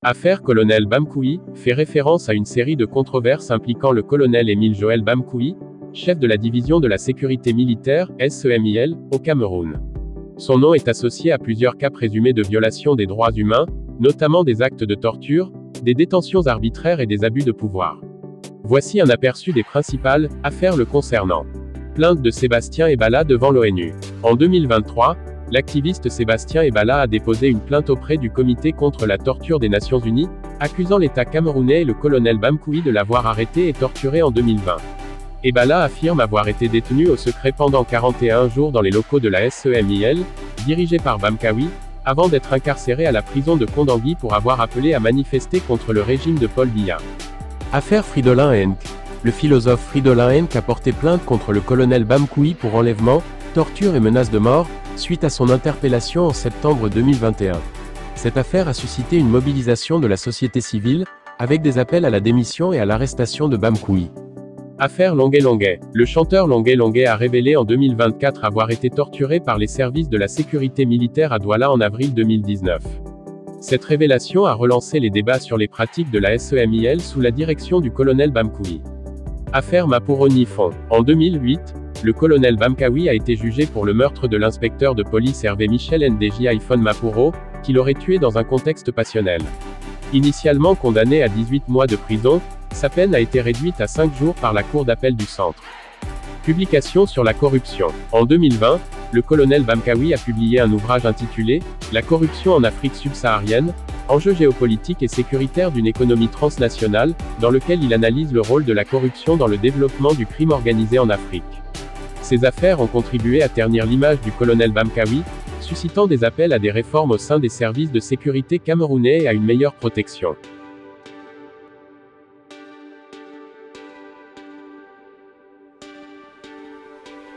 Affaire Colonel Bamkoui fait référence à une série de controverses impliquant le colonel Émile Joël Bamkoui, chef de la division de la sécurité militaire, SEMIL, au Cameroun. Son nom est associé à plusieurs cas présumés de violation des droits humains, notamment des actes de torture, des détentions arbitraires et des abus de pouvoir. Voici un aperçu des principales affaires le concernant. Plainte de Sébastien Ebala devant l'ONU. En 2023, l'activiste Sébastien Ebala a déposé une plainte auprès du Comité contre la torture des Nations Unies, accusant l'État camerounais et le colonel Bamkoui de l'avoir arrêté et torturé en 2020. Ebala affirme avoir été détenu au secret pendant 41 jours dans les locaux de la SEMIL, dirigée par Bamkoui, avant d'être incarcéré à la prison de Kondangui pour avoir appelé à manifester contre le régime de Paul Biya. Affaire Fridolin Henk. Le philosophe Fridolin Henk a porté plainte contre le colonel Bamkoui pour enlèvement, torture et menace de mort, suite à son interpellation en septembre 2021. Cette affaire a suscité une mobilisation de la société civile, avec des appels à la démission et à l'arrestation de Bamkoui. Affaire Longuet Longuet. Le chanteur Longuet Longuet a révélé en 2024 avoir été torturé par les services de la sécurité militaire à Douala en avril 2019. Cette révélation a relancé les débats sur les pratiques de la SEMIL sous la direction du colonel Bamkoui. Affaire Maporo Nifon. En 2008, le colonel Bamkoui a été jugé pour le meurtre de l'inspecteur de police Hervé Michel Ndéji iPhone Maporo, qui l'aurait tué dans un contexte passionnel. Initialement condamné à 18 mois de prison, sa peine a été réduite à 5 jours par la Cour d'appel du Centre. Publication sur la corruption. En 2020, le colonel Bamkoui a publié un ouvrage intitulé « La corruption en Afrique subsaharienne, enjeux géopolitiques et sécuritaires d'une économie transnationale », dans lequel il analyse le rôle de la corruption dans le développement du crime organisé en Afrique. Ces affaires ont contribué à ternir l'image du colonel Bamkoui, suscitant des appels à des réformes au sein des services de sécurité camerounais et à une meilleure protection.